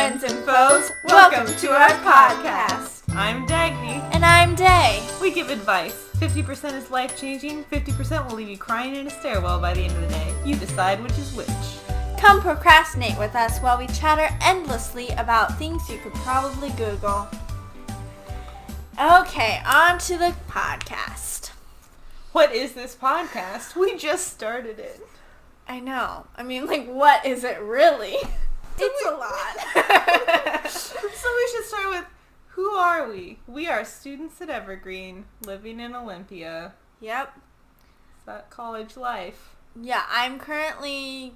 friends and foes, welcome to our podcast. I'm Dagny. And I'm Day. We give advice. 50% is life-changing, 50% will leave you crying in a stairwell by the end of the day. You decide which is which. Come procrastinate with us while we chatter endlessly about things you could probably Google. Okay, on to the podcast. What is this podcast? We just started it. I know. I mean, what is it really? It's a lot. So we should start with, who are we? We are students at Evergreen, living in Olympia. Yep. It's that college life. Yeah, I'm currently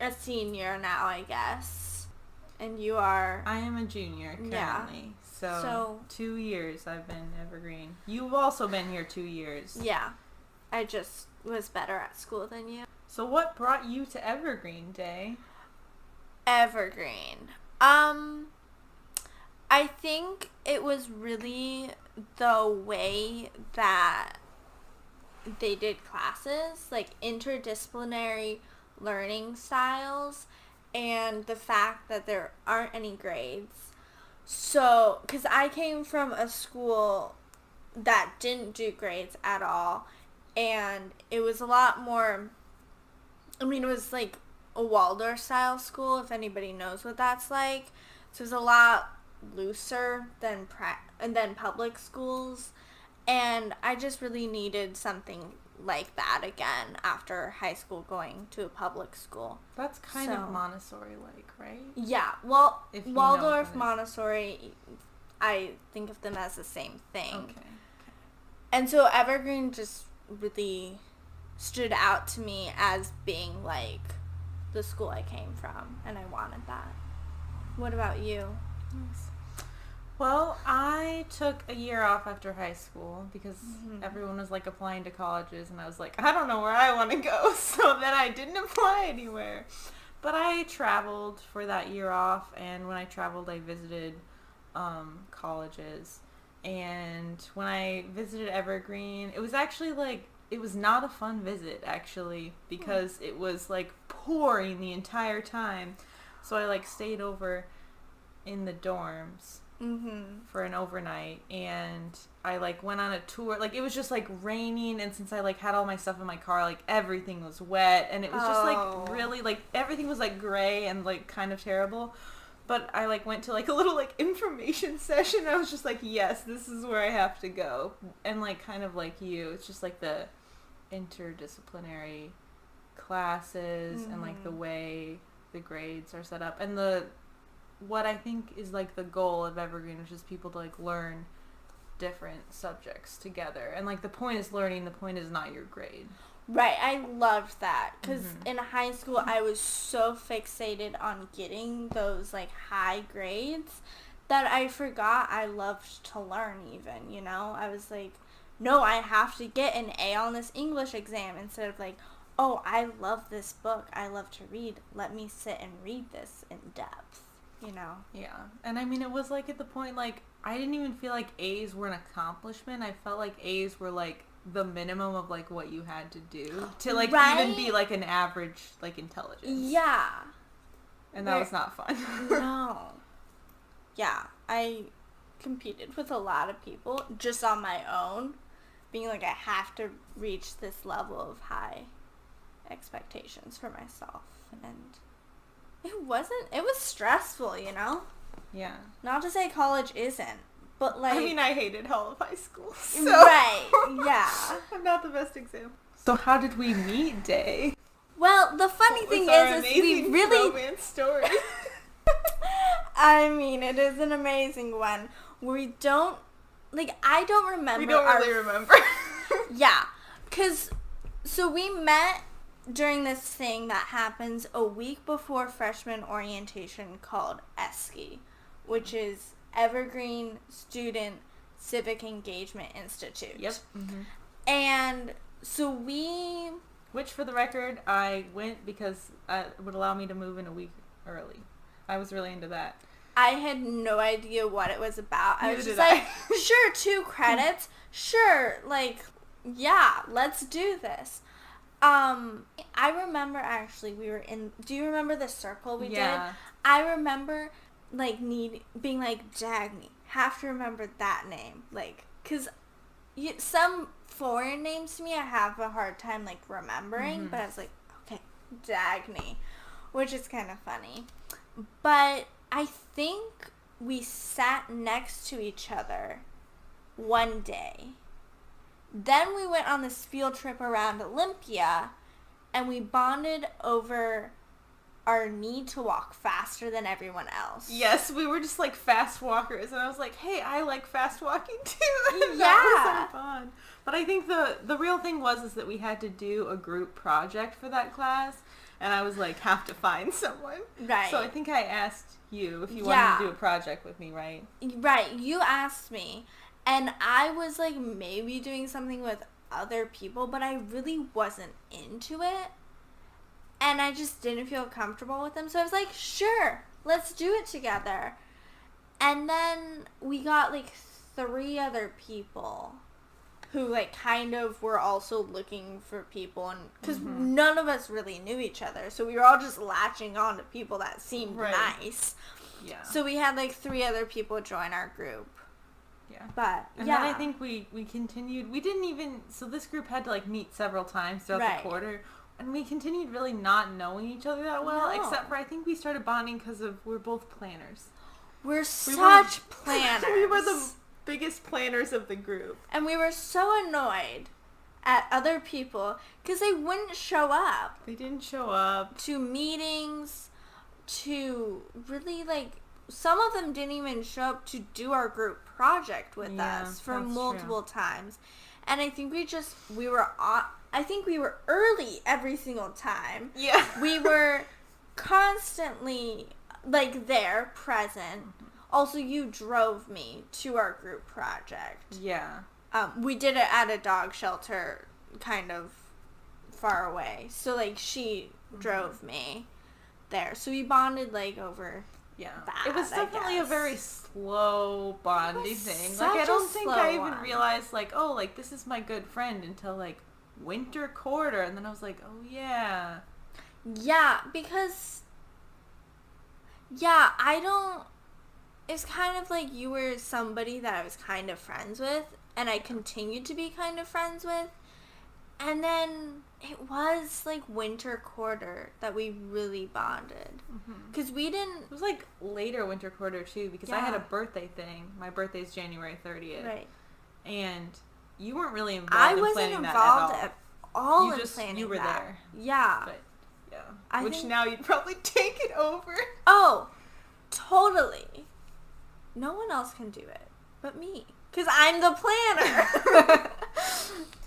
a senior now, I guess. And you are? I am a junior currently. Yeah. So 2 years I've been Evergreen. You've also been here 2 years. Yeah. I just was better at school than you. So what brought you to Evergreen, Day? Evergreen. I think it was really the way that they did classes, like interdisciplinary learning styles, and the fact that there aren't any grades. So, because I came from a school that didn't do grades at all, and it was a lot more, it was like a Waldorf style school, if anybody knows what that's like. So it was a lot looser than public schools, and I just really needed something like that again after high school going to a public school. That's kind of Montessori-like, right? Yeah, well, Waldorf, know Montessori, I think of them as the same thing. Okay. And so Evergreen just really stood out to me as being like the school I came from, and I wanted that. What about you? Nice. Well, I took a year off after high school because everyone was like applying to colleges, and I was like, I don't know where I want to go, so then I didn't apply anywhere. But I traveled for that year off, and when I traveled, I visited colleges. And when I visited Evergreen, it was actually it was not a fun visit, actually, because it was pouring the entire time. So I stayed over in the dorms for an overnight, and I went on a tour. It was just raining, and since I had all my stuff in my car, everything was wet, and it was just really everything was gray and kind of terrible. But I went to a little information session. I was just yes, this is where I have to go. And kind of like you, it's just the interdisciplinary classes and the way the grades are set up, and what I think is the goal of Evergreen, which is people to learn different subjects together. And the point is learning, the point is not your grade. Right, I loved that, because in high school I was so fixated on getting those high grades that I forgot I loved to learn even, I was no, I have to get an A on this English exam, instead of oh, I love this book, I love to read, let me sit and read this in depth, Yeah, and it was at the point, I didn't even feel A's were an accomplishment. I felt A's were the minimum of what you had to do to right? even be an average intelligence. Yeah. And that was not fun. No. Yeah, I competed with a lot of people just on my own, being I have to reach this level of high expectations for myself, and it was stressful, Yeah. Not to say college isn't, but I hated all of high school, so. Right, yeah. I'm not the best example. So how did we meet, Day? Well, the funny thing is we really romance story. it is an amazing one. We don't I don't remember. We don't really remember. Yeah, so we met during this thing that happens a week before freshman orientation called ESCI, which is Evergreen Student Civic Engagement Institute. Yep. And so which, for the record, I went because it would allow me to move in a week early. I was really into that. I had no idea what it was about. I was just sure, 2 credits. Sure, yeah, let's do this. I remember actually we were in, do you remember the circle we did? I remember like, being like, Dagny, have to remember that name. Like, because some foreign names to me I have a hard time, like, remembering. But I was like, okay, Dagny, which is kind of funny. But I think we sat next to each other one day. Then we went on this field trip around Olympia, and we bonded over our need to walk faster than everyone else. Yes, we were just like fast walkers, and I was like, hey, I like fast walking too. Yeah. That was so fun. But I think the real thing is that we had to do a group project for that class, and I was like, have to find someone. Right. So I think I asked you if you wanted to do a project with me, right? Right. You asked me, and I was like maybe doing something with other people, but I really wasn't into it. And I just didn't feel comfortable with them. So I was like, sure, let's do it together. And then we got like 3 other people who like kind of were also looking for people. And because none of us really knew each other. So we were all just latching on to people that seemed nice. Yeah. So we had like 3 other people join our group. Yeah. But, and then I think we continued. We didn't even... So this group had to like meet several times throughout the quarter. And we continued really not knowing each other that well, except for I think we started bonding because we're both planners. We're such planners. We were the biggest planners of the group. And we were so annoyed at other people because they wouldn't show up. They didn't show up. To meetings, to really like... Some of them didn't even show up to do our group project with us for multiple times. And I think we were early every single time. Yeah. We were constantly, like, there, present. Also, you drove me to our group project. Yeah. We did it at a dog shelter kind of far away. So, like, she drove me there. So we bonded, like, over... Yeah, that, it was definitely a very slow bonding thing. Like, I don't think I even realized, like, oh, like, this is my good friend until, like, winter quarter. And then I was like, oh, yeah. Yeah, because, it's kind of like you were somebody that I was kind of friends with, and I continued to be kind of friends with. And then it was, like, winter quarter that we really bonded. Because we didn't... It was, like, later winter quarter, too, because I had a birthday thing. My birthday's January 30th. Right. And you weren't really involved in planning that at all. I wasn't involved at all in planning that. You were there. Yeah. But, yeah. Which now you'd probably take it over. Oh, totally. No one else can do it but me. Because I'm the planner.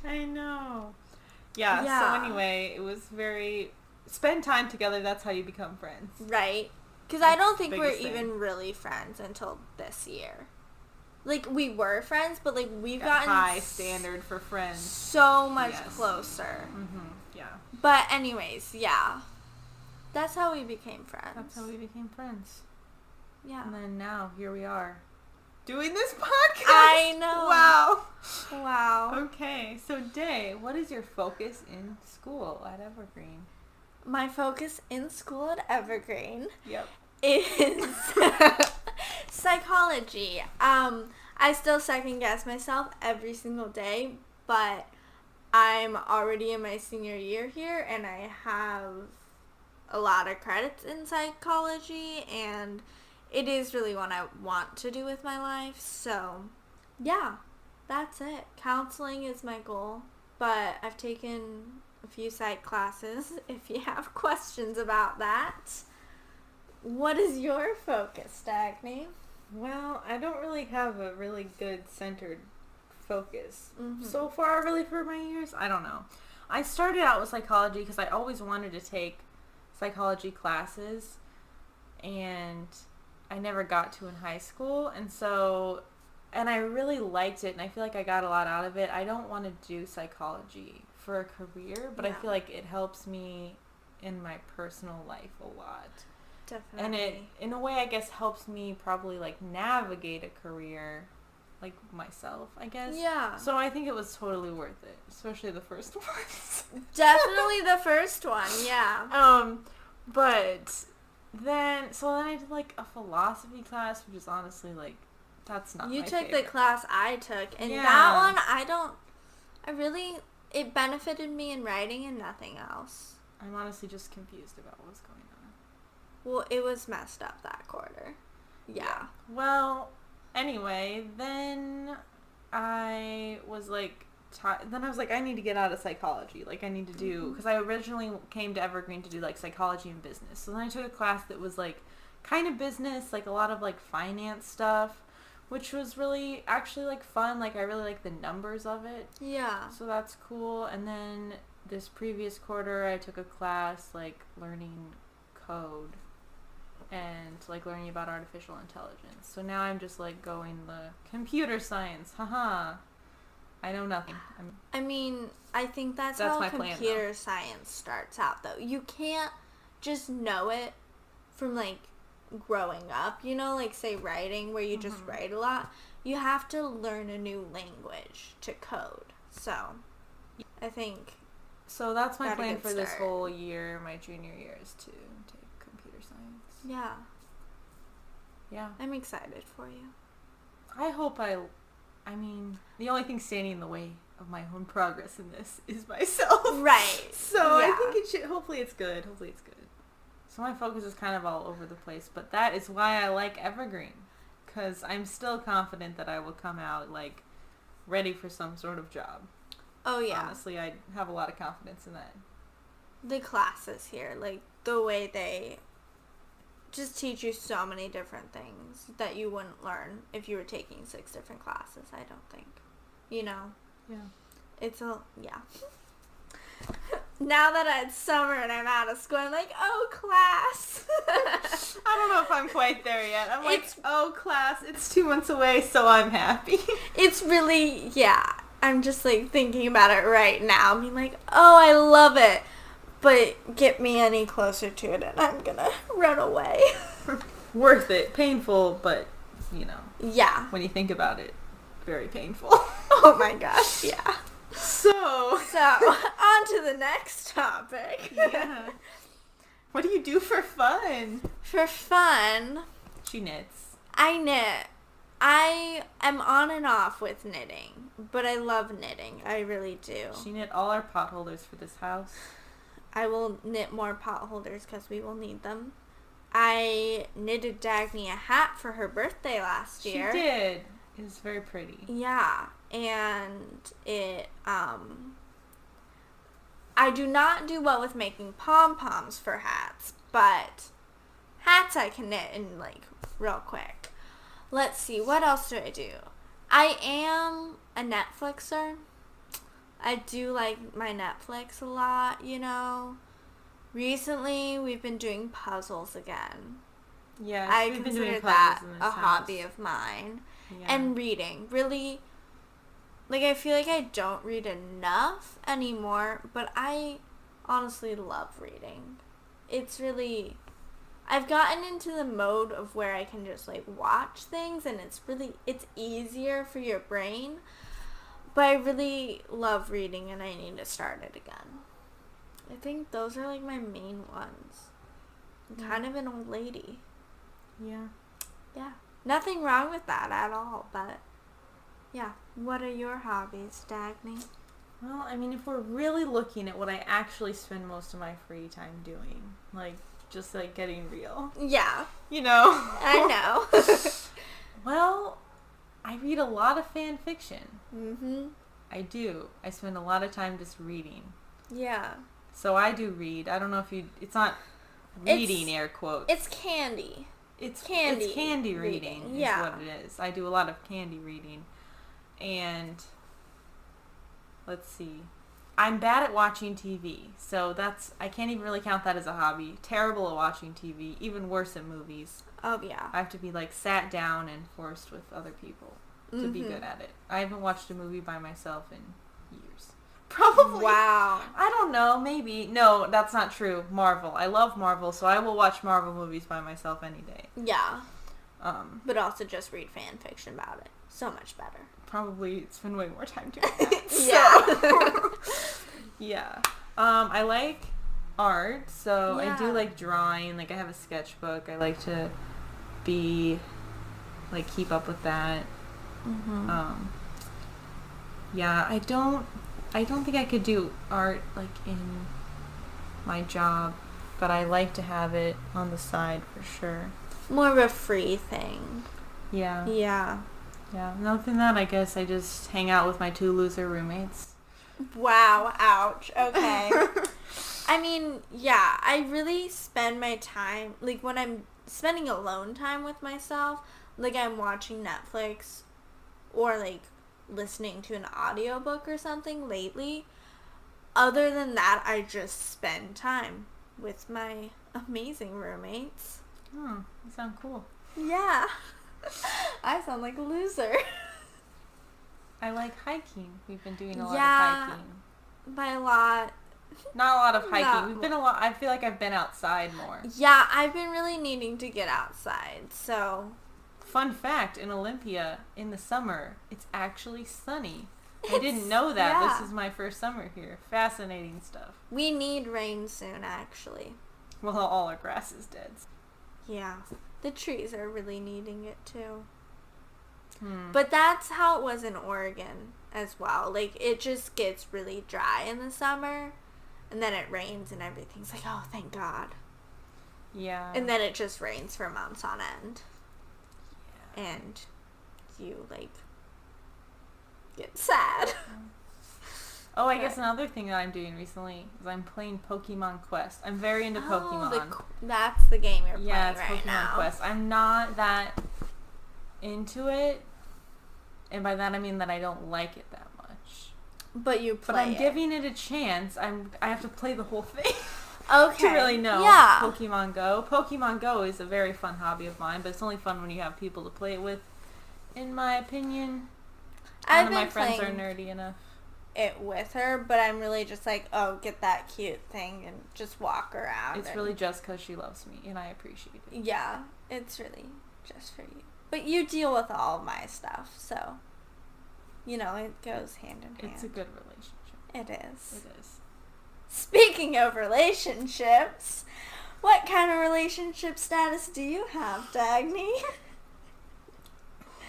I know. Yeah, so anyway, it was very... Spend time together, that's how you become friends. Right. Because I don't think we're even really friends until this year. Like, we were friends, but, like, we've gotten... high standard for friends. So much closer. Yeah. But anyways, yeah. That's how we became friends. That's how we became friends. Yeah. And then now, here we are. Doing this podcast. I know. Wow. Okay, so Day, what is your focus in school at Evergreen? My focus in school at Evergreen is psychology. I still second guess myself every single day, but I'm already in my senior year here, and I have a lot of credits in psychology, and it is really what I want to do with my life. So, yeah, that's it. Counseling is my goal, but I've taken a few psych classes if you have questions about that. What is your focus, Dagny? Well, I don't really have a really good centered focus so far, really, for my years. I don't know. I started out with psychology because I always wanted to take psychology classes, and I never got to in high school, and I really liked it, and I feel like I got a lot out of it. I don't want to do psychology for a career, but I feel like it helps me in my personal life a lot. Definitely. And it, in a way, I guess, helps me probably, like, navigate a career, like, myself, I guess. Yeah. So I think it was totally worth it, especially the first ones. Definitely the first one, yeah. But then I did, like, a philosophy class, which is honestly, like, that's not You my took favorite. the class I took, and Yeah. that one, it benefited me in writing and nothing else. I'm honestly just confused about what's going on. Well, it was messed up that quarter. Yeah. Well, anyway, then I was like, I need to get out of psychology. Like, I need to do, because I originally came to Evergreen to do, like, psychology and business. So then I took a class that was, like, kind of business, like, a lot of, like, finance stuff, which was really, actually, like, fun. Like, I really like the numbers of it. Yeah. So that's cool. And then this previous quarter, I took a class, like, learning code and, like, learning about artificial intelligence. So now I'm just, like, going the computer science. Haha. I know nothing. I mean, I think that's That's how my plan, computer science starts out, though. You can't just know it from, like, growing up. You know, like, say, writing, where you just write a lot. You have to learn a new language to code. So, I think... So that's my Got a plan good for this start. whole year, my junior year, is to take computer science. Yeah. Yeah. I'm excited for you. I hope I mean, the only thing standing in the way of my own progress in this is myself. Right. So Yeah. I think it should, hopefully it's good. So my focus is kind of all over the place, but that is why I like Evergreen. Because I'm still confident that I will come out, like, ready for some sort of job. Oh, yeah. Honestly, I have a lot of confidence in that. The classes here, like, the way they just teach you so many different things that you wouldn't learn if you were taking 6 different classes, I don't think. You know? Yeah. Yeah. Now that it's summer and I'm out of school, I'm like, oh, class. I don't know if I'm quite there yet. I'm like, It's- oh, class, it's 2 months away, so I'm happy. It's really, yeah. I'm just, like, thinking about it right now. Being like, oh, I love it. But get me any closer to it and I'm gonna run away. Worth it. Painful, but, you know, Yeah. when you think about it, very painful. Oh my gosh, yeah. So, on to the next topic. yeah. What do you do for fun? For fun, She knits. I knit. I am on and off with knitting, but I love knitting. I really do. She knit all our pot holders for this house. I will knit more pot holders because we will need them. I knitted Dagny a hat for her birthday last year. She did. It was very pretty. Yeah, and it, I do not do well with making pom-poms for hats, but hats I can knit in, like, real quick. Let's see, what else do I do? I am a Netflixer. I do like my Netflix a lot, you know. Recently, we've been doing puzzles again. Yeah, I we've been doing consider puzzles that in this a house. hobby of mine. Yeah. And reading. Really, like, I feel like I don't read enough anymore, but I honestly love reading. It's really... I've gotten into the mode of where I can just, like, watch things, and it's easier for your brain. But I really love reading, and I need to start it again. I think those are, like, my main ones. I'm kind of an old lady. Yeah. Yeah. Nothing wrong with that at all, but yeah. What are your hobbies, Dagny? Well, I mean, if we're really looking at what I actually spend most of my free time doing, like, just, like, getting real, Yeah. you know? I know. Well, I read a lot of fan fiction. Mm-hmm. I do. I spend a lot of time just reading. Yeah. So I do read. I don't know if it's not reading, air quotes. It's candy. It's candy candy reading, reading yeah. is what it is. I do a lot of candy reading. And let's see. I'm bad at watching TV. So I can't even really count that as a hobby. Terrible at watching TV. Even worse at movies. Oh, yeah. I have to be, like, sat down and forced with other people to be good at it. I haven't watched a movie by myself in years. Probably. Wow. I don't know. Maybe. No, that's not true. Marvel. I love Marvel, so I will watch Marvel movies by myself any day. Yeah. But also just read fan fiction about it. So much better. Probably spend way more time doing that. Yeah. Yeah. I like art, so I do Yeah. like drawing. Like I have a sketchbook. I like to be like keep up with that. Mm-hmm. Yeah, I don't think I could do art like in my job, but I like to have it on the side for sure. More of a free thing. Yeah. Yeah. Yeah. And other than that, I guess I just hang out with my 2 loser roommates. Wow, ouch. Okay. I mean, yeah, I really spend my time, like when I'm spending alone time with myself, like I'm watching Netflix or like listening to an audiobook or something lately. Other than that, I just spend time with my amazing roommates. Oh, you sound cool. Yeah. I sound like a loser. I like hiking. We've been doing a lot Yeah. of hiking. By a lot. Not a lot of hiking. Not- We've been a lot. I feel like I've been outside more. Yeah, I've been really needing to get outside, so. Fun fact, in Olympia, in the summer, it's actually sunny. I didn't It's- know that. yeah. This is my first summer here. Fascinating stuff. We need rain soon, actually. Well, all our grass is dead. Yeah. The trees are really needing it, too. Hmm. But that's how it was in Oregon as well. Like, it just gets really dry in the summer, and then it rains and everything's like, oh, thank God. Yeah. And then it just rains for months on end. And you, like, get sad. Oh, I guess another thing that I'm doing recently is I'm playing Pokemon Quest. I'm very into Pokemon. That's the game you're Yeah, playing it's right Pokemon now. Quest. I'm not that into it, and by that I mean that I don't like it that much. But you play But I'm it. giving it a chance. I have to play the whole thing Okay. to really know Yeah. Pokemon Go. Pokemon Go is a very fun hobby of mine, but it's only fun when you have people to play it with, in my opinion. I've None of my been friends are playing nerdy enough. it with her, but I'm really just like, oh, get that cute thing and just walk around. It's and really just because she loves me, and I appreciate it. yeah, it's really just for you. But you deal with all of my stuff, so you know it goes hand in hand. It's a good relationship. It is. It is. Speaking of relationships, what kind of relationship status do you have, Dagny?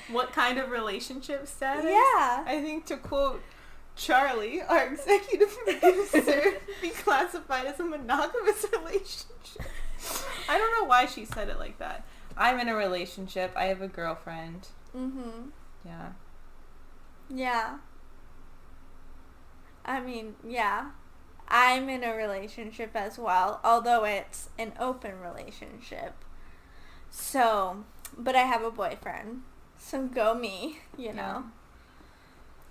What kind of relationship status? Yeah. I think to quote Charlie, our executive producer, be classified as a monogamous relationship. I don't know why she said it like that. I'm in a relationship. I have a girlfriend. Mm-hmm. Yeah. Yeah. I mean, yeah. I'm in a relationship as well, although it's an open relationship. So, but I have a boyfriend. So go me, you know.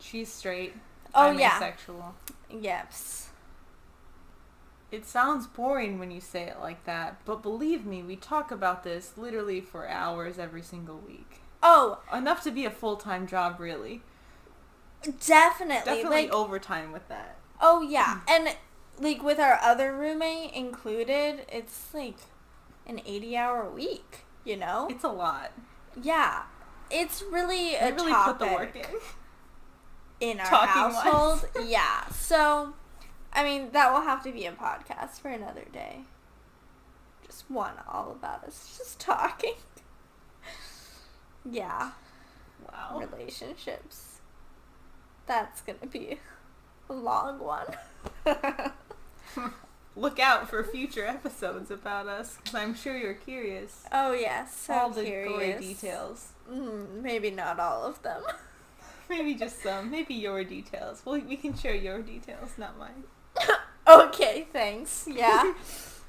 She's straight. Oh, I'm yeah. asexual. Yes. It sounds boring when you say it like that, but believe me, we talk about this literally for hours every single week. Oh, Enough to be a full-time job, really. definitely. Definitely Like, overtime with that. oh, yeah. And, like, with our other roommate included, it's, like, an 80-hour week, you know? It's a lot. Yeah. It's really a You really topic put the work in. our Talking household. Yeah. So, I mean, that will have to be a podcast for another day. Just one all about us just talking. Yeah. Wow. Relationships. That's going to be a long one. Look out for future episodes about us, because I'm sure you're curious. Oh, yes. So all the curious. gory details. Maybe not all of them. Maybe just some. Maybe your details. Well, we can share your details, not mine. Okay, thanks. Yeah.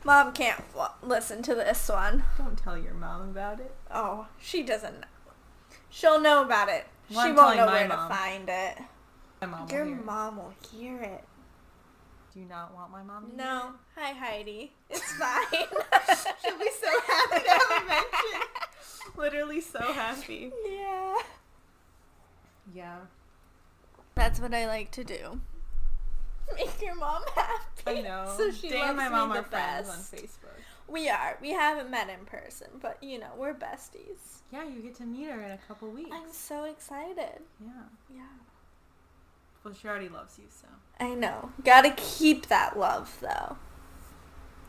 Mom can't listen to this one. Don't tell your mom about it. Oh, she doesn't know. She'll know about it. Well, she I'm won't telling know my where mom. to find it. My mom Your will hear it. mom will hear it. Do you not want my mom to hear No. Hi, Heidi. It's fine. it? She'll be so happy to have a mention. Literally so happy. Yeah. Yeah. That's what I like to do. Make your mom happy. I know. So she Dan loves and my me mom the are friends best. on Facebook. We are. We haven't met in person, but you know, we're besties. Yeah, you get to meet her in a couple weeks. I'm so excited. Yeah. Yeah. Well, she already loves you, so. I know. Gotta keep that love, though.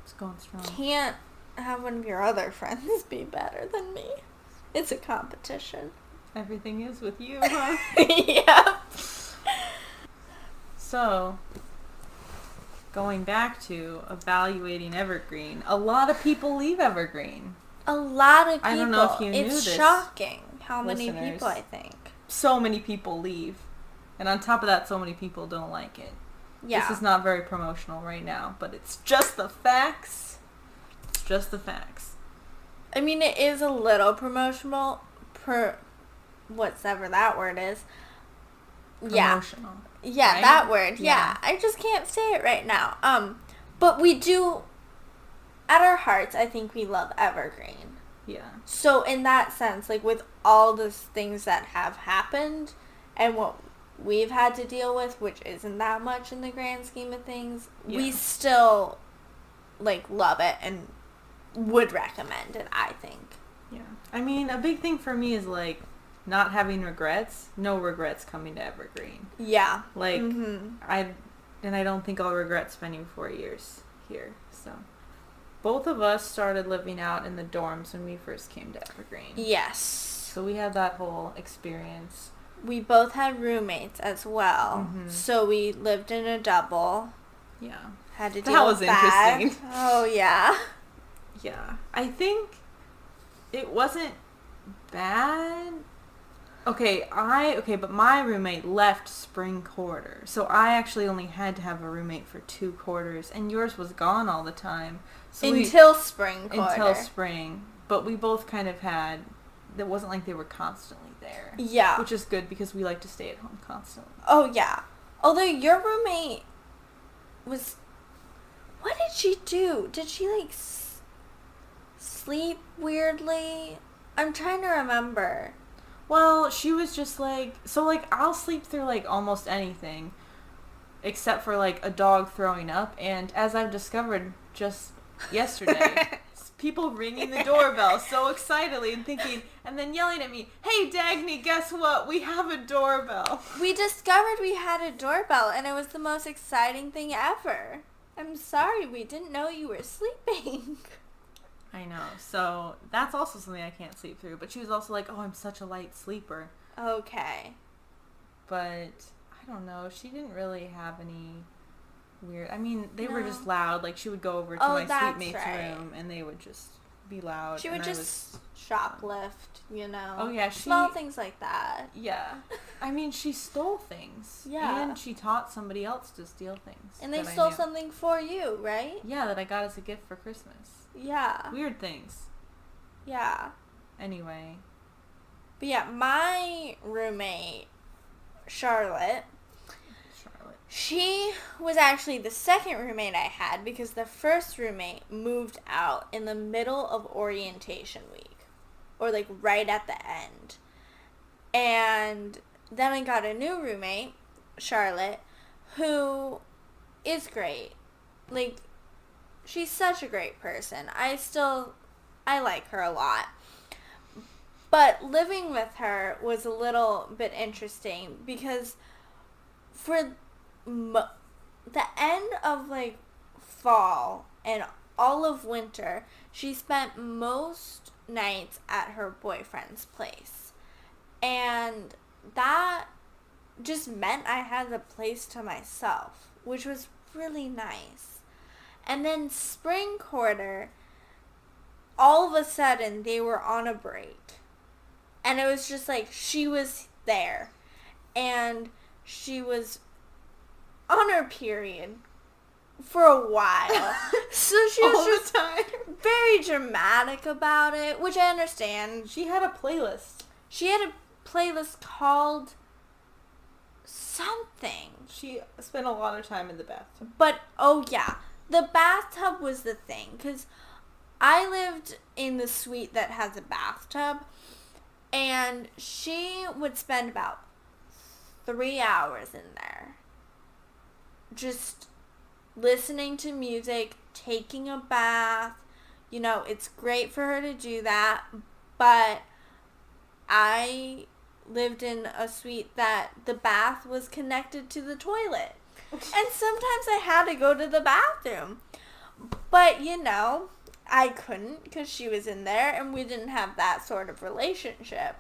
It's going strong. Can't have one of your other friends be better than me. It's a competition. Everything is with you, huh? Yeah. So, going back to evaluating Evergreen, a lot of people leave Evergreen. A lot of people. I don't know if you knew it's this, shocking how many listeners. people, I think. So many people leave. And on top of that, so many people don't like it. Yeah. This is not very promotional right now, but it's just the facts. It's just the facts. I mean, it is a little promotional. Whatever that word is. Promotional. Yeah, right? that word. Yeah. I just can't say it right now. But we do, at our hearts, I think we love Evergreen. Yeah. So in that sense, like with all the things that have happened and what we've had to deal with, which isn't that much in the grand scheme of things, we still like love it and would recommend it, I think. Yeah. I mean, a big thing for me is like not having regrets. No regrets coming to Evergreen. Yeah. Like I don't think I'll regret spending 4 years here. So both of us started living out in the dorms when we first came to Evergreen. Yes. So we had that whole experience. We both had roommates as well. So we lived in a double. Yeah. Had to deal with that. Interesting. Oh, yeah. Yeah. I think it wasn't bad. Okay, but my roommate left spring quarter. So I actually only had to have a roommate for 2 quarters, and yours was gone all the time. So until spring quarter. Until spring. But we both kind of had, it wasn't like they were constantly there. Yeah. Which is good because we like to stay at home constantly. Oh, yeah. Although your roommate was, what did she do? Did she like sleep weirdly? I'm trying to remember. Well, she was just like, so like I'll sleep through like almost anything except for like a dog throwing up, and as I've discovered just yesterday, people ringing the doorbell so excitedly and thinking, and then yelling at me, "Hey Dagny, guess what? We have a doorbell." We discovered we had a doorbell and it was the most exciting thing ever. I'm sorry, we didn't know you were sleeping. I know. So that's also something I can't sleep through. But she was also like, "Oh, I'm such a light sleeper." Okay. But I don't know. She didn't really have any weird. I mean, they were just loud. Like she would go over to my sleepmate's room and they would just be loud. She would just shoplift, you know. Oh yeah, small things like that. Yeah. I mean, she stole things. Yeah. And she taught somebody else to steal things. And they stole something for you, right? Yeah, that I got as a gift for Christmas. Yeah. Weird things. Yeah. Anyway. But yeah, my roommate, Charlotte, she was actually the second roommate I had because the first roommate moved out in the middle of orientation week. Or like right at the end. And then I got a new roommate, Charlotte, who is great. Like, she's such a great person. I like her a lot. But living with her was a little bit interesting because for the end of, like, fall and all of winter, she spent most nights at her boyfriend's place. And that just meant I had the place to myself, which was really nice. And then spring quarter, all of a sudden, they were on a break. And it was just like, she was there. And she was on her period for a while. So she was all just the time. Very dramatic about it, which I understand. She had a playlist. She had a playlist called something. She spent a lot of time in the bathtub. But, oh yeah, the bathtub was the thing, because I lived in the suite that has a bathtub, and she would spend about 3 hours in there. Just listening to music, taking a bath. You know, it's great for her to do that, but I lived in a suite that the bath was connected to the toilet. And sometimes I had to go to the bathroom. But, I couldn't because she was in there and we didn't have that sort of relationship.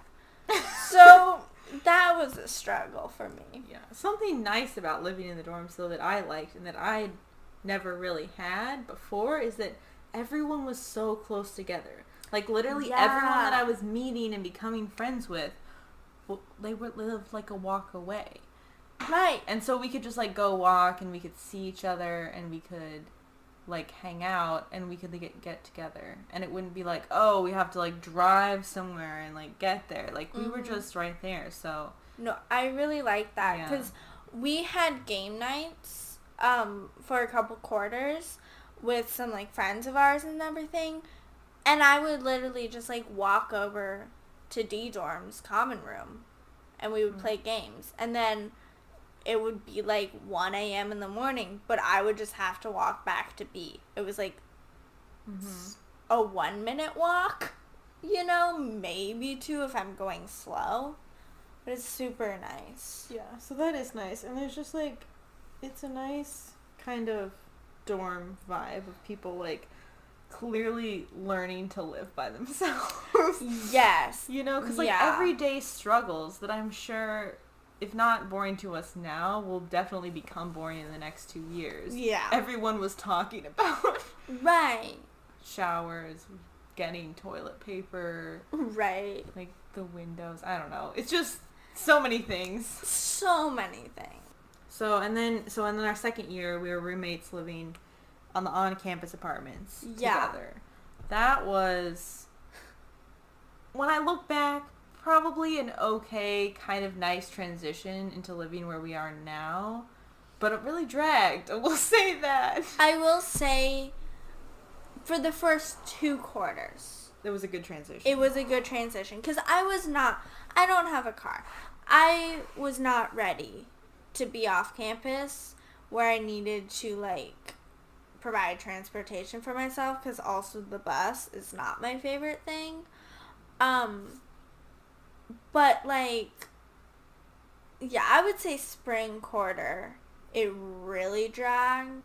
So that was a struggle for me. Yeah. Something nice about living in the dorms, though, that I liked and that I never really had before is that everyone was so close together. Like, literally everyone that I was meeting and becoming friends with, they would live like a walk away. Right. And so we could just, like, go walk and we could see each other and we could, like, hang out and we could get together. And it wouldn't be like, oh, we have to, like, drive somewhere and, like, get there. Like, we were just right there, so. No, I really like that because we had game nights for a couple quarters with some, like, friends of ours and everything. And I would literally just, like, walk over to D-Dorm's common room and we would play games. And then it would be like 1 a.m. in the morning, but I would just have to walk back to B. It was like a 1-minute walk, maybe 2 if I'm going slow. But it's super nice. Yeah, so that is nice. And there's just, like, it's a nice kind of dorm vibe of people, like, clearly learning to live by themselves. Yes. Because, like, everyday struggles that I'm sure, if not boring to us now, will definitely become boring in the next 2 years. Yeah. Everyone was talking about. Right. Showers, getting toilet paper. Right. Like, the windows. I don't know. It's just so many things. So many things. So in our second year, we were roommates living on the on-campus apartments together. That was, when I look back, probably an okay, kind of nice transition into living where we are now. But it really dragged. I will say that. I will say, for the first 2 quarters, it was a good transition. It was a good transition. Because I don't have a car. I was not ready to be off campus where I needed to, like, provide transportation for myself, because also the bus is not my favorite thing. But, like, yeah, I would say spring quarter, it really dragged.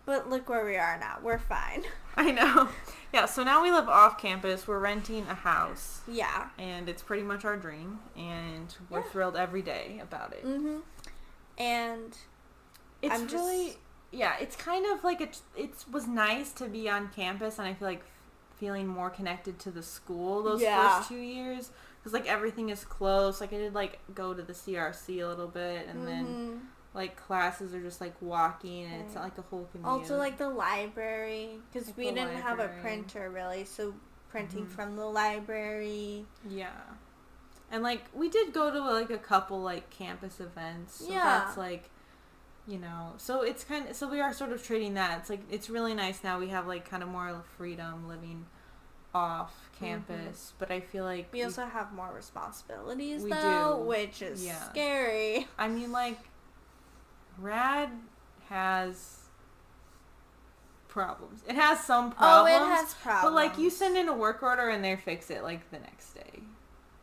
But look where we are now. We're fine. I know. Yeah, so now we live off campus. We're renting a house. Yeah. And it's pretty much our dream. And we're thrilled every day about it. Mm-hmm. And it's it's kind of like it was nice to be on campus, and I feel like feeling more connected to the school those first 2 years. Because, like, everything is close. Like, I did, like, go to the CRC a little bit, and then, like, classes are just, like, walking, and it's not, like, a whole commute. Also, like, the library, because we didn't have a printer, really, so printing from the library. Yeah. And, like, we did go to, like, a couple, like, campus events, so that's, like, so it's so we are sort of treating that. It's, like, it's really nice now. We have, like, kind of more freedom living off campus, but I feel like we also have more responsibilities, which is scary. I mean, like, Rad has problems. It has some problems. Oh, it has problems. But, like, you send in a work order and they fix it, like, the next day.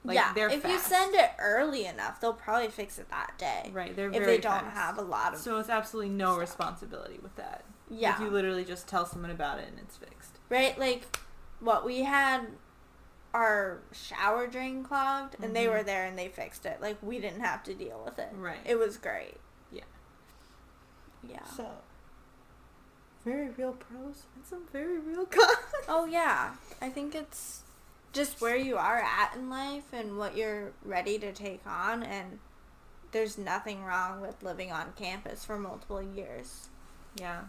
Like, they're if fast. you send it early enough, they'll probably fix it that day. Right, they're if very they don't fast. have a lot of So it's absolutely no responsibility with that. Yeah. Like, you literally just tell someone about it and it's fixed. Right, like, we had our shower drain clogged, and they were there and they fixed it. Like, we didn't have to deal with it. Right. It was great. Yeah. Yeah. So, very real pros and some very real cons. Oh, yeah. I think it's just where you are at in life and what you're ready to take on, and there's nothing wrong with living on campus for multiple years. Yeah.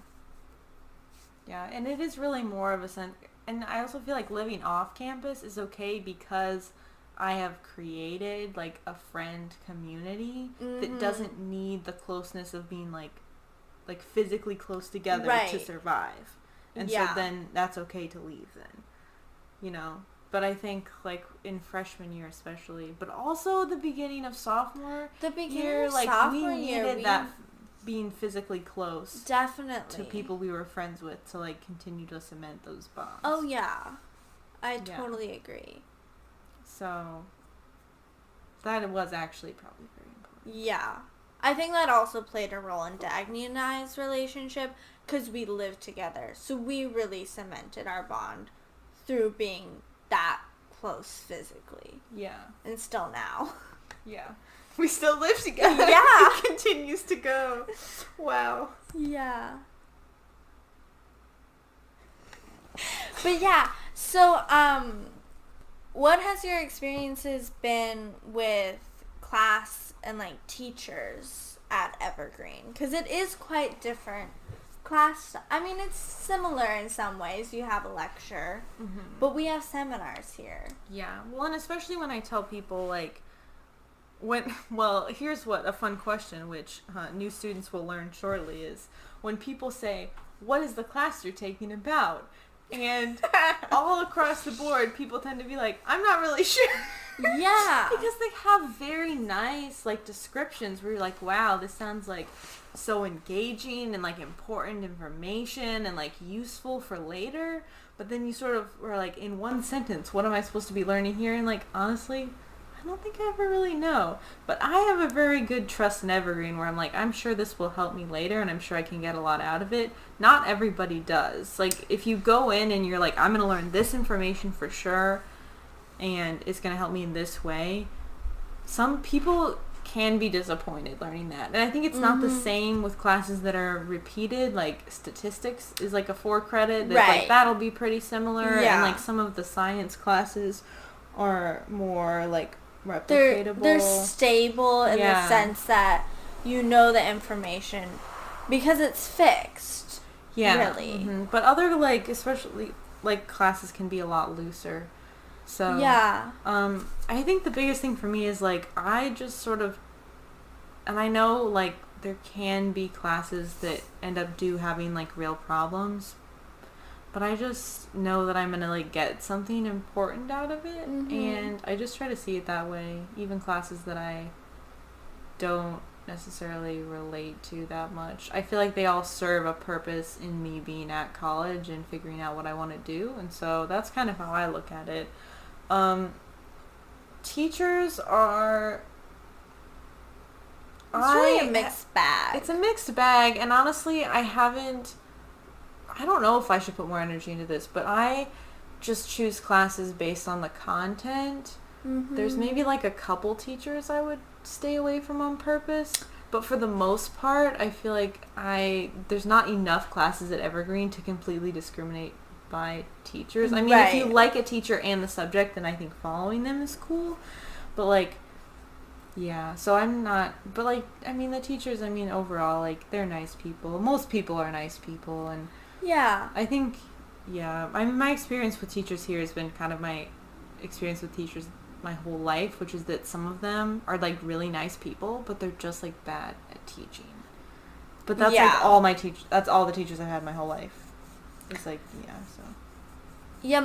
Yeah, and it is really more of a sense, and I also feel like living off campus is okay because I have created, like, a friend community that doesn't need the closeness of being, like physically close together to survive. And so then that's okay to leave then, But I think, like, in freshman year especially, but also the beginning of sophomore year, like, we needed that being physically close definitely to people we were friends with to, like, continue to cement those bonds. Oh, yeah. I totally agree. So that was actually probably very important. Yeah. I think that also played a role in Dagny and I's relationship, because we lived together. So we really cemented our bond through being that close physically. Yeah. And still now. Yeah. We still live together. Yeah. It continues to go. Wow. Yeah. But yeah, so what has your experiences been with class and like teachers at Evergreen? Because it is quite different. Class, I mean, it's similar in some ways. You have a lecture, but we have seminars here. Yeah. Well, and especially when I tell people like, here's what a fun question, which new students will learn shortly, is when people say, what is the class you're taking about? And all across the board, people tend to be like, I'm not really sure. Yeah. Because they have very nice, like, descriptions where you're like, wow, this sounds, like, so engaging and, like, important information and, like, useful for later. But then you sort of were like, in one sentence, what am I supposed to be learning here? And, like, honestly, I don't think I ever really know. But I have a very good trust in Evergreen where I'm like, I'm sure this will help me later and I'm sure I can get a lot out of it. Not everybody does. Like, if you go in and you're like, I'm going to learn this information for sure and it's going to help me in this way, some people can be disappointed learning that. And I think it's not the same with classes that are repeated. Like, statistics is like a 4 credit. That, Right. Like, that'll be pretty similar. Yeah. And, like, some of the science classes are more, like, They're replicatable. stable in the sense that you know the information because it's fixed. Yeah. Really. Mm-hmm. But other, like, especially, like, classes can be a lot looser. So, yeah. I think the biggest thing for me is, like, I just sort of, and I know, like, there can be classes that end up having, like, real problems, but I just know that I'm going to, like, get something important out of it, and I just try to see it that way, even classes that I don't necessarily relate to that much. I feel like they all serve a purpose in me being at college and figuring out what I want to do, and so that's kind of how I look at it. Teachers are... It's really a mixed bag. It's a mixed bag, and honestly, I don't know if I should put more energy into this, but I just choose classes based on the content. There's maybe like a couple teachers I would stay away from on purpose, but for the most part, I feel like there's not enough classes at Evergreen to completely discriminate by teachers. I mean, if you like a teacher and the subject, then I think following them is cool, but like, yeah, so I'm not, but like, I mean, the teachers, I mean, overall, like, they're nice people. Most people are nice people, and yeah, I think, yeah, I mean, my experience with teachers here has been kind of my experience with teachers my whole life, which is that some of them are, like, really nice people, but they're just, like, bad at teaching. But that's, like, that's all the teachers I've had my whole life. It's, like, yeah, so. Yeah,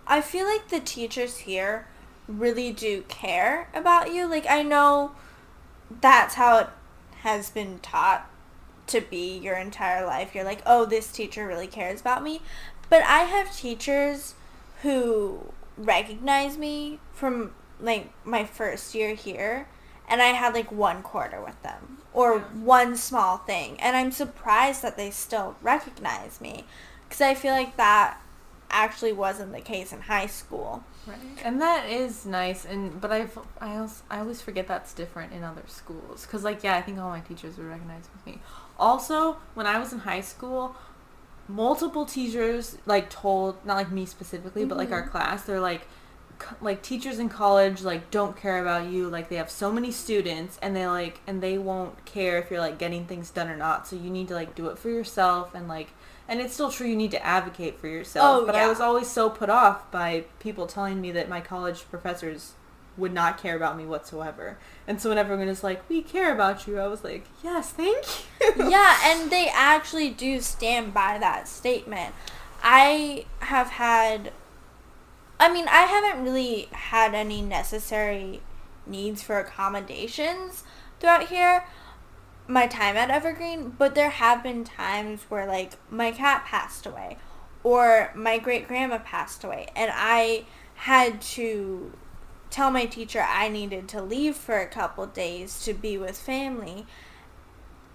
I feel like the teachers here really do care about you. Like, I know that's how it has been taught to be your entire life. You're like, oh, this teacher really cares about me. But I have teachers who recognize me from, like, my first year here, and I had, like, 1 quarter with them, or one small thing, and I'm surprised that they still recognize me, because I feel like that actually wasn't the case in high school. Right. And that is nice, but I always forget that's different in other schools, because, like, yeah, I think all my teachers would recognize me. Also, when I was in high school, multiple teachers, like, told, not like me specifically, but like our class, they're like teachers in college, like, don't care about you, like, they have so many students, and they won't care if you're, like, getting things done or not, so you need to, like, do it for yourself, and, like, and it's still true, you need to advocate for yourself. But I was always so put off by people telling me that my college professors would not care about me whatsoever. And so when everyone is like, we care about you, I was like, yes, thank you. Yeah, and they actually do stand by that statement. I haven't really had any necessary needs for accommodations throughout here, my time at Evergreen, but there have been times where, like, my cat passed away or my great-grandma passed away, and I had to tell my teacher I needed to leave for a couple days to be with family.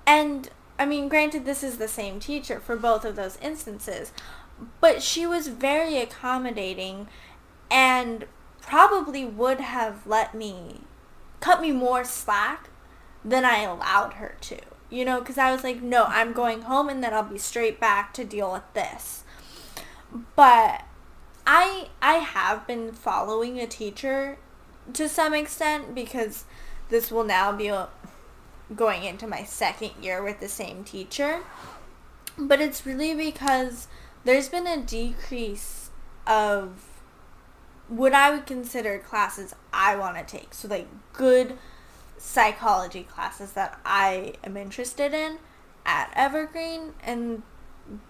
And I mean, granted, this is the same teacher for both of those instances, but she was very accommodating and probably would have cut me more slack than I allowed her to. You know, because I was like, no, I'm going home and then I'll be straight back to deal with this. But I have been following a teacher to some extent because this will now be going into my second year with the same teacher. But it's really because there's been a decrease of what I would consider classes I want to take. So, like, good psychology classes that I am interested in at Evergreen. And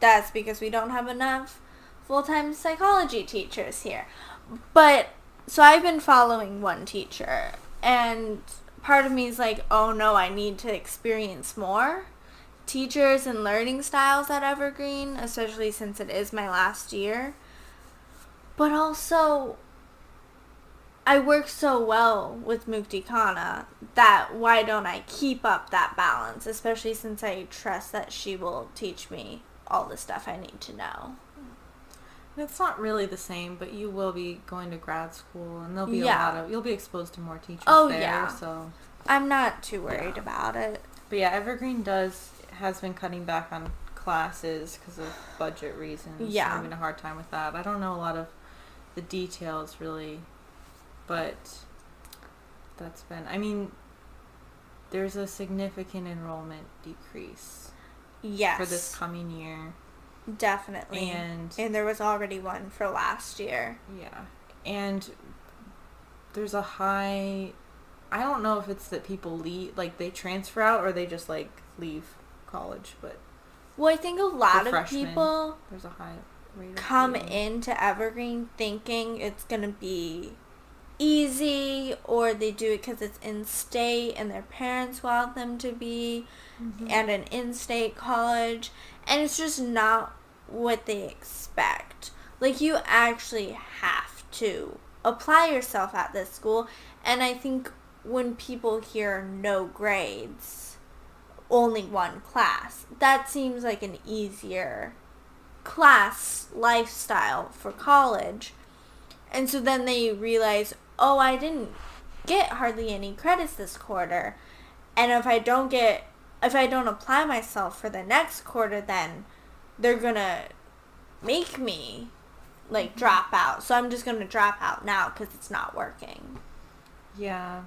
that's because we don't have enough full-time psychology teachers here. But, so I've been following one teacher. And part of me is like, oh no, I need to experience more teachers and learning styles at Evergreen, especially since it is my last year. But also, I work so well with Mukti Khanna that why don't I keep up that balance, especially since I trust that she will teach me all the stuff I need to know. It's not really the same, but you will be going to grad school, and there'll be you'll be exposed to more teachers there. Yeah. So I'm not too worried about it. But yeah, Evergreen has been cutting back on classes because of budget reasons. Yeah. I'm having a hard time with that. I don't know a lot of the details really, but that's been, I mean, there's a significant enrollment decrease. Yes. For this coming year. Definitely. And there was already one for last year. Yeah. And there's a high, I don't know if it's that people leave, like they transfer out or they just like leave college, but well, I think a lot of people there's a high rate of come into Evergreen thinking it's going to be easy, or they do it because it's in-state and their parents want them to be at an in-state college, and it's just not what they expect. Like, you actually have to apply yourself at this school, and I think when people hear no grades, only one class, that seems like an easier class lifestyle for college. And so then they realize, oh, I didn't get hardly any credits this quarter, and if I don't apply myself for the next quarter, then they're gonna make me like drop out. So I'm just gonna drop out now because it's not working. Yeah.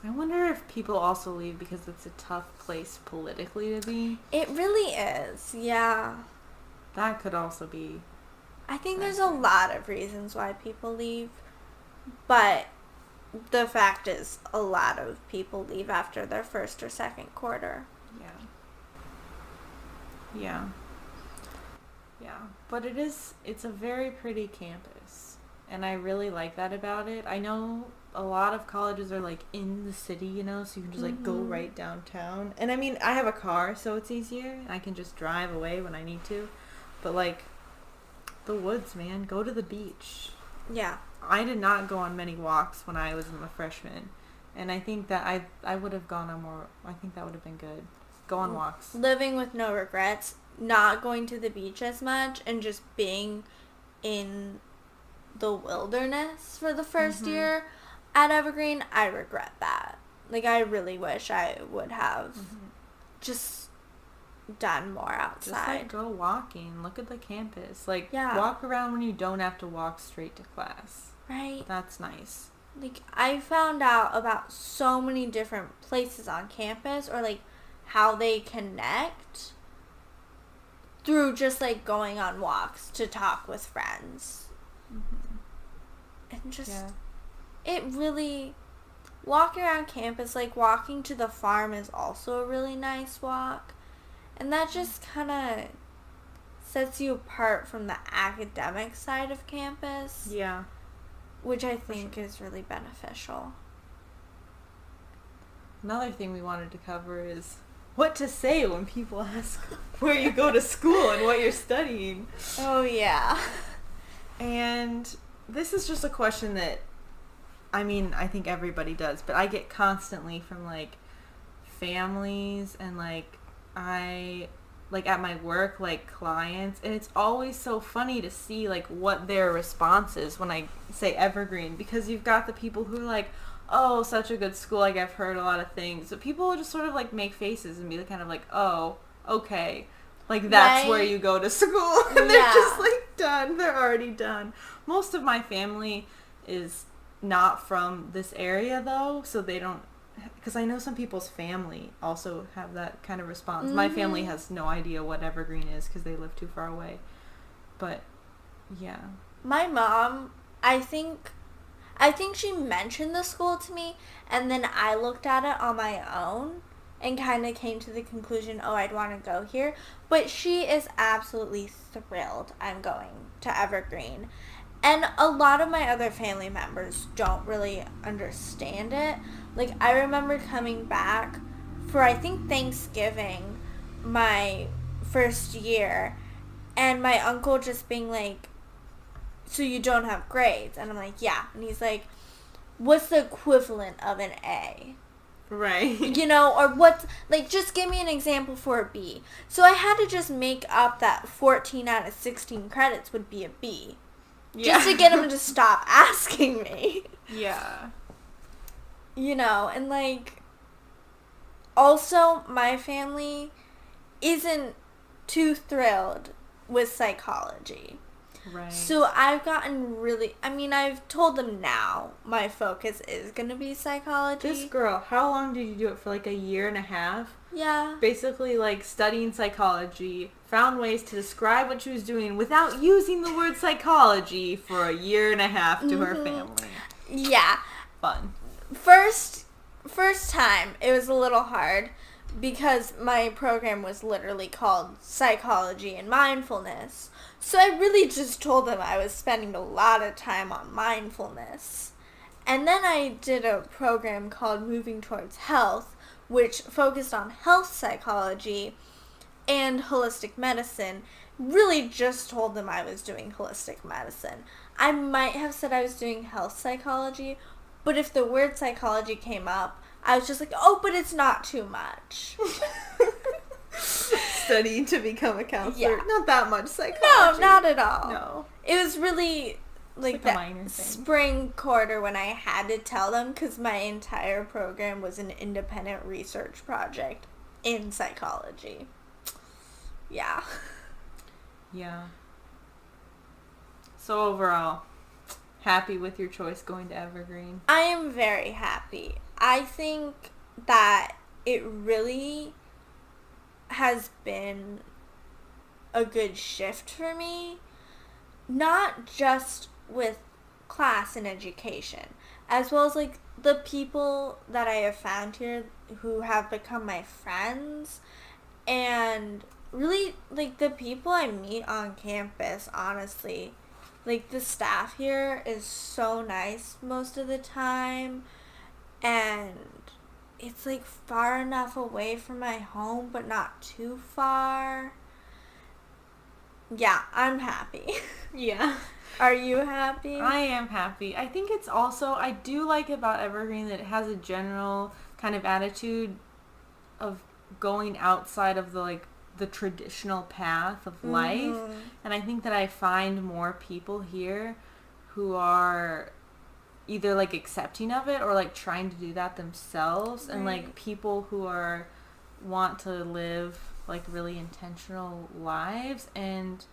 I wonder if people also leave because it's a tough place politically to be. It really is, yeah. That could also be. I think there's a lot of reasons why people leave, but the fact is a lot of people leave after their first or second quarter. Yeah. But it's a very pretty campus, and I really like that about it. I know a lot of colleges are like in the city, you know, so you can just like go right downtown. And I mean, I have a car, so it's easier. I can just drive away when I need to. But like the woods, man, go to the beach. Yeah. I did not go on many walks when I was a freshman, and I think that I would have gone on more. I think that would have been good. Go on walks. Living with no regrets, not going to the beach as much, and just being in the wilderness for the first year at Evergreen, I regret that. Like, I really wish I would have just done more outside. Just like go walking, look at the campus. Like, walk around when you don't have to walk straight to class. Right. That's nice. Like, I found out about so many different places on campus, or like how they connect, through just like going on walks to talk with friends. And just it really, walking around campus, like walking to the farm is also a really nice walk, and that just kind of sets you apart from the academic side of campus, which I think is really beneficial. Another thing we wanted to cover is what to say when people ask where you go to school and what you're studying. Oh, yeah. And this is just a question that, I mean, I think everybody does, but I get constantly from, like, families and, like, I like at my work, like clients, and it's always so funny to see like what their response is when I say Evergreen, because you've got the people who are like, oh, such a good school, like I've heard a lot of things, but people will just sort of like make faces and be kind of like, oh, okay, like that's where you go to school. And they're just like done, they're already done. Most of my family is not from this area though, so they don't, because I know some people's family also have that kind of response. My family has no idea what Evergreen is because they live too far away. But yeah, my mom, I think she mentioned the school to me, and then I looked at it on my own and kind of came to the conclusion, oh, I'd want to go here. But she is absolutely thrilled I'm going to Evergreen. And a lot of my other family members don't really understand it. Like, I remember coming back for, I think, Thanksgiving, my first year, and my uncle just being like, so you don't have grades? And I'm like, yeah. And he's like, what's the equivalent of an A? Right. You know, or what's, like, just give me an example for a B. So I had to just make up that 14 out of 16 credits would be a B. Yeah. Just to get him to stop asking me. Yeah. You know, and like, also, my family isn't too thrilled with psychology. Right. So I've gotten really, I mean, I've told them now my focus is going to be psychology. This girl, how long did you do it for? Like a year and a half? Yeah. Basically, like, studying psychology, found ways to describe what she was doing without using the word psychology for a year and a half to her family. Yeah. Fun. First time, it was a little hard because my program was literally called Psychology and Mindfulness. So I really just told them I was spending a lot of time on mindfulness. And then I did a program called Moving Towards Health, which focused on health psychology and holistic medicine. Really just told them I was doing holistic medicine. I might have said I was doing health psychology, but if the word psychology came up, I was just like, oh, but it's not too much. Studying to become a counselor. Yeah. Not that much psychology. No, not at all. No. It was really like that spring quarter when I had to tell them, because my entire program was an independent research project in psychology. Yeah. Yeah. So overall, happy with your choice going to Evergreen? I am very happy. I think that it really has been a good shift for me, not just with class and education, as well as like the people that I have found here who have become my friends, and really like the people I meet on campus. Honestly, like the staff here is so nice most of the time, and it's like far enough away from my home but not too far. Yeah, I'm happy. Yeah. Are you happy? I am happy. I think it's also, I do like about Evergreen that it has a general kind of attitude of going outside of the traditional path of life. And I think that I find more people here who are either like accepting of it or like trying to do that themselves. Right. And like people who want to live like really intentional lives. And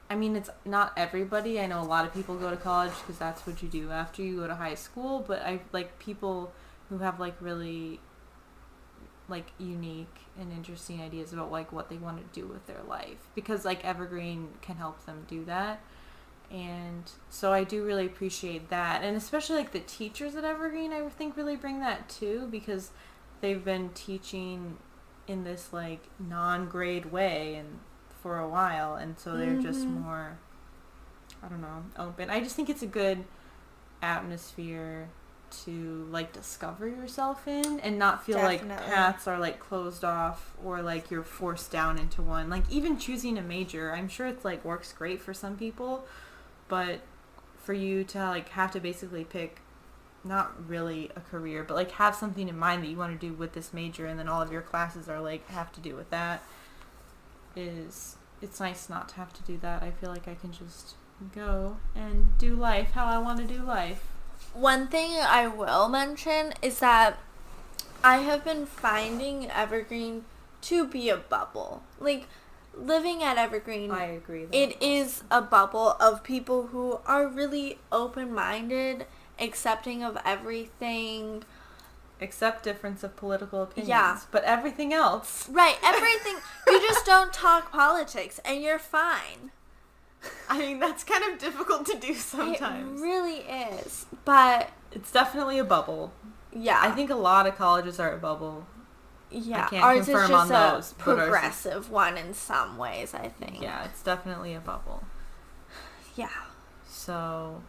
I mean, it's not everybody. I know a lot of people go to college because that's what you do after you go to high school, but I like people who have like really like unique and interesting ideas about like what they want to do with their life, because like Evergreen can help them do that. And so I do really appreciate that. And especially like the teachers at Evergreen, I think really bring that too, because they've been teaching in this like non-grade way and for a while, and so they're just more, I don't know, open. I just think it's a good atmosphere to like discover yourself in and not feel like paths are like closed off or like you're forced down into one. Like even choosing a major, I'm sure it's like works great for some people, but for you to like have to basically pick not really a career, but like have something in mind that you want to do with this major, and then all of your classes are like have to do with that, it's nice not to have to do that. I feel like I can just go and do life how I want to do life. One thing I will mention is that I have been finding Evergreen to be a bubble. Like, living at Evergreen, I agree. It is a bubble of people who are really open-minded, accepting of everything. Except difference of political opinions. Yeah. But everything else. Right, everything. You just don't talk politics, and you're fine. I mean, that's kind of difficult to do sometimes. It really is. But it's definitely a bubble. yeah. I think a lot of colleges are a bubble. Yeah. I can't ours confirm is just on those, a but progressive one in some ways, I think. Yeah, it's definitely a bubble. Yeah. So,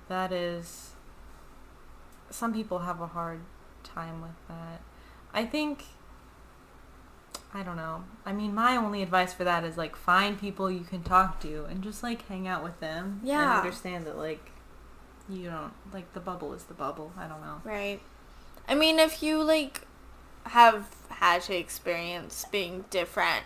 that is... Some people have a hard time with that. I think... I don't know. I mean, my only advice for that is, like, find people you can talk to and just, like, hang out with them. Yeah. And understand that, like, you don't... Like, the bubble is the bubble. I don't know. Right. I mean, if you, like, have had to experience being different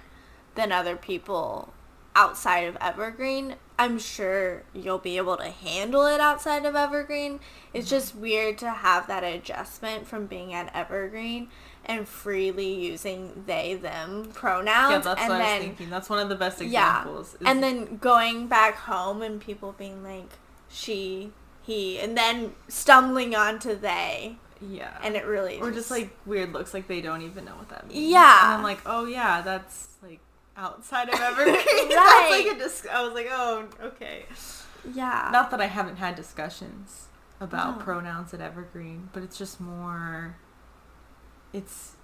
than other people outside of Evergreen, I'm sure you'll be able to handle it outside of Evergreen. It's just weird to have that adjustment from being at Evergreen and freely using they, them pronouns. Yeah, that's and what then, I was thinking. That's one of the best examples. Yeah. And then going back home and people being like, she, he, and then stumbling onto they. Yeah. And it really Or just like weird looks like they don't even know what that means. Yeah. And I'm like, oh yeah, that's like outside of Evergreen. Right. That's like I was like, oh, okay. Yeah. Not that I haven't had discussions about pronouns at Evergreen, but it's just more It's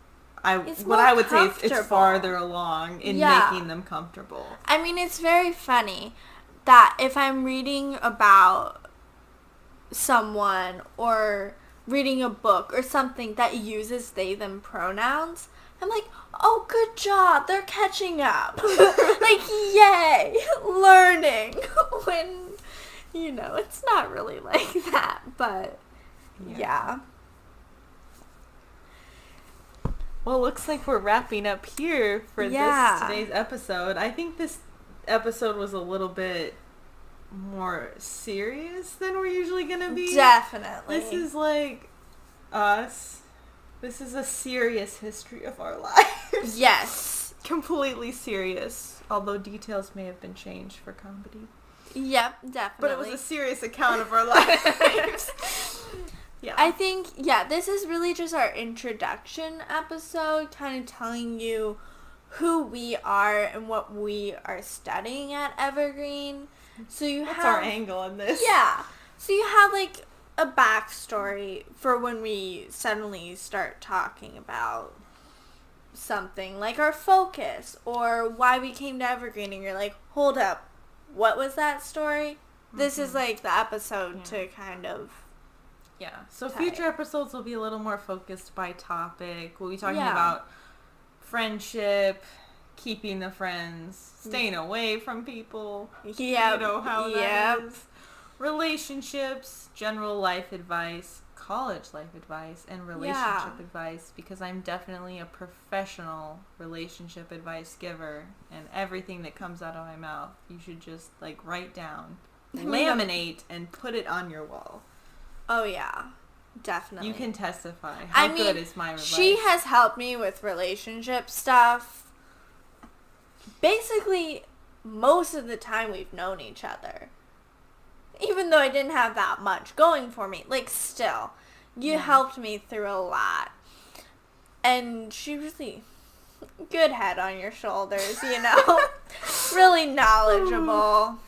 what I would say it's comfortable. farther along in making them comfortable. I mean, it's very funny that if I'm reading about someone or reading a book or something that uses they, them pronouns, I'm like, oh, good job, they're catching up. Like, yay, learning. When, you know, it's not really like that, but yeah. Well, looks like we're wrapping up here for today's episode. I think this episode was a little bit more serious than we're usually gonna be. Definitely. This is like us. This is a serious history of our lives. Yes. Completely serious, although details may have been changed for comedy. Yep, definitely. But it was a serious account of our lives. Yeah. I think, this is really just our introduction episode, kind of telling you who we are and what we are studying at Evergreen. So you What's have our angle on this? Yeah. So you have like a backstory for when we suddenly start talking about something like our focus or why we came to Evergreen, and you're like, hold up, what was that story? Mm-hmm. This is like the episode to kind of so future episodes will be a little more focused by topic. We'll be talking about friendship, keeping the friends, staying away from people. Yeah. You know how that is. Relationships, general life advice, college life advice, and relationship advice, because I'm definitely a professional relationship advice giver, and everything that comes out of my mouth, you should just like write down, laminate, and put it on your wall. Oh yeah, definitely. You can testify. How good is my advice? She has helped me with relationship stuff. Basically, most of the time we've known each other. Even though I didn't have that much going for me, like still, you helped me through a lot. And she really, good head on your shoulders, you know? Really knowledgeable.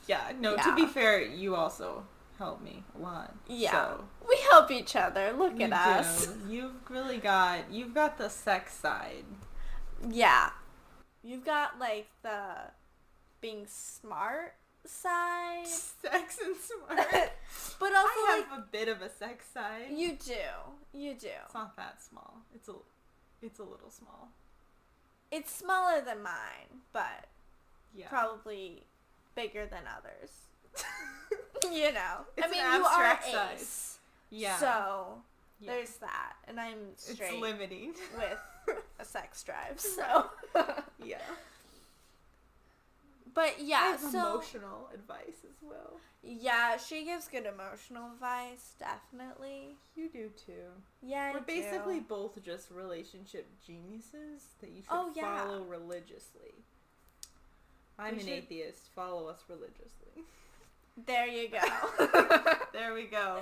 To be fair, you also helped me a lot. Yeah. So we help each other. Look at us. You've got the sex side. Yeah. You've got like the being smart side. Sex and smart. But also I have a bit of a sex side. You do. It's not that small. It's a little small. It's smaller than mine, but probably bigger than others. You know. It's I mean, an you are abstract ace. Yeah. So Yeah. there's that, and I'm straight It's limiting. with a sex drive. So Yeah. but I yeah, have so emotional advice as well. yeah, she gives good emotional advice, definitely. You do too. Yeah, We're I basically do. both just relationship geniuses that you should Oh, yeah. follow religiously. I'm We an should- atheist. Follow us religiously. There you go. There we go.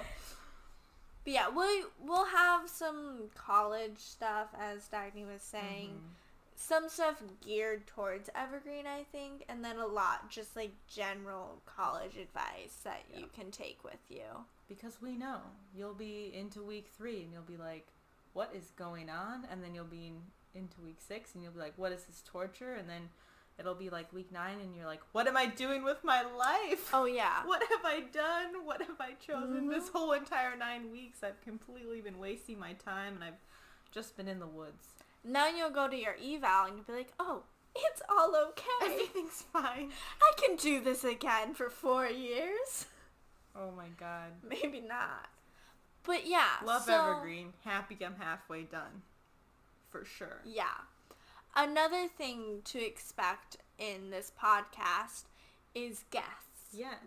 But yeah, we'll have some college stuff, as Dagny was saying. Mhm. Some stuff geared towards Evergreen, I think, and then a lot just like general college advice that you can take with you. Because we know you'll be into week 3 and you'll be like, what is going on? And then you'll be into week 6 and you'll be like, what is this torture? And then it'll be like week 9 and you're like, what am I doing with my life? Oh, yeah. What have I done? What have I chosen? This whole entire 9 weeks, I've completely been wasting my time and I've just been in the woods. Now you'll go to your eval and you'll be like, oh, it's all okay. Everything's fine. I can do this again for 4 years. Oh my god. Maybe not. But yeah. Love Evergreen. Happy I'm halfway done. For sure. Yeah. Another thing to expect in this podcast is guests. Yes.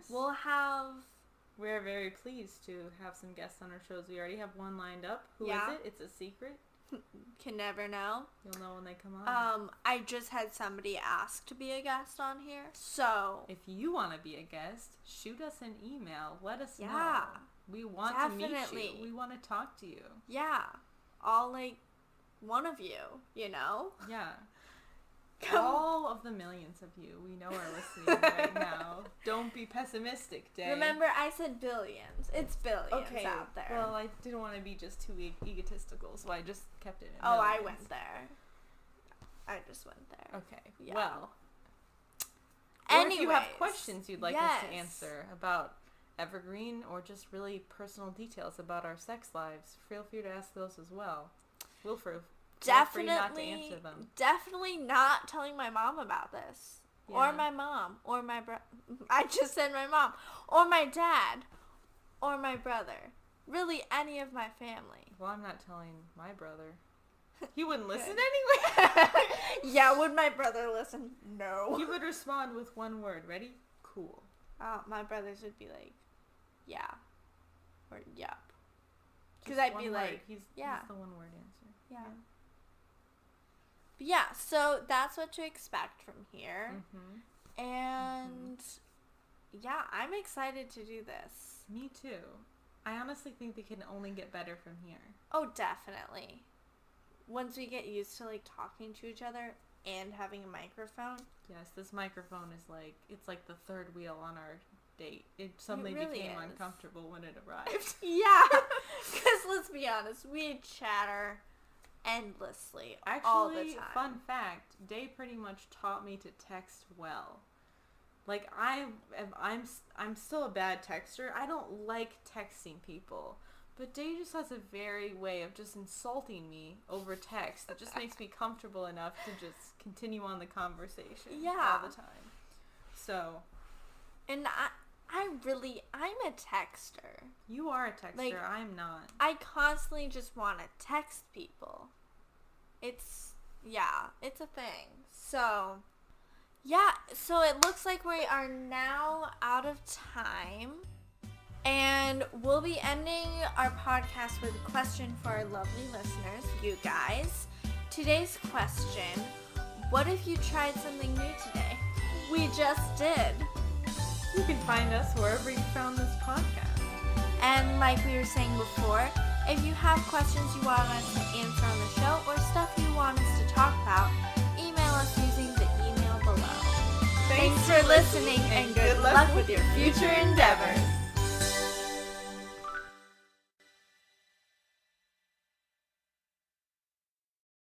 We're very pleased to have some guests on our shows. We already have one lined up. Who is it? It's a secret. Can never know. You'll know when they come on. I just had somebody ask to be a guest on here, so If you want to be a guest, shoot us an email. Let us know. Yeah, We want to meet definitely. you. We want to talk to you. yeah, all like one of you, you know? Yeah. Come- All of the millions of you we know are listening right now. Don't be pessimistic, Day. Remember, I said billions. It's billions out there. Well, I didn't want to be just too egotistical, so I just kept it in oh, I millions. went there. I just went there. Okay. Yeah. Well. Or if you have Anyways, questions you'd like us to yes. answer about Evergreen or just really personal details about our sex lives, feel free to ask those as well. Feel free not to answer them. Definitely not telling my mom about this. Yeah. Or my mom. Or my I just said my mom. Or my dad. Or my brother. Really, any of my family. Well, I'm not telling my brother. He wouldn't listen anyway. Yeah, would my brother listen? No. He would respond with one word. Ready? Cool. My brothers would be like, yeah. Or yup. Because Just I'd one be word. like, He's yeah. the one word answer. Yeah. But yeah, so that's what to expect from here. Mm-hmm. And yeah, I'm excited to do this. Me too. I honestly think they can only get better from here. Oh, definitely. Once we get used to like talking to each other and having a microphone. Yes, this microphone is it's like the third wheel on our date. It suddenly really became is. uncomfortable when it arrived. Yeah, because let's be honest, we chatter endlessly all the Actually, time. fun fact, Day pretty much taught me to text well. Like I'm still a bad texter. I don't like texting people. But Day just has a very way of just insulting me over text that just makes me comfortable enough to just continue on the conversation all the time. So, and I'm a texter. you are a texter. Like, I'm not. I constantly just want to text people. It's a thing. So, yeah, so it looks like we are now out of time. And we'll be ending our podcast with a question for our lovely listeners, you guys. Today's question, what if you tried something new today? We just did. You can find us wherever you found this podcast. And like we were saying before, if you have questions you want us to answer on the show or stuff you want us to talk about, email us using the email below. Thanks for listening and good luck with your future endeavors.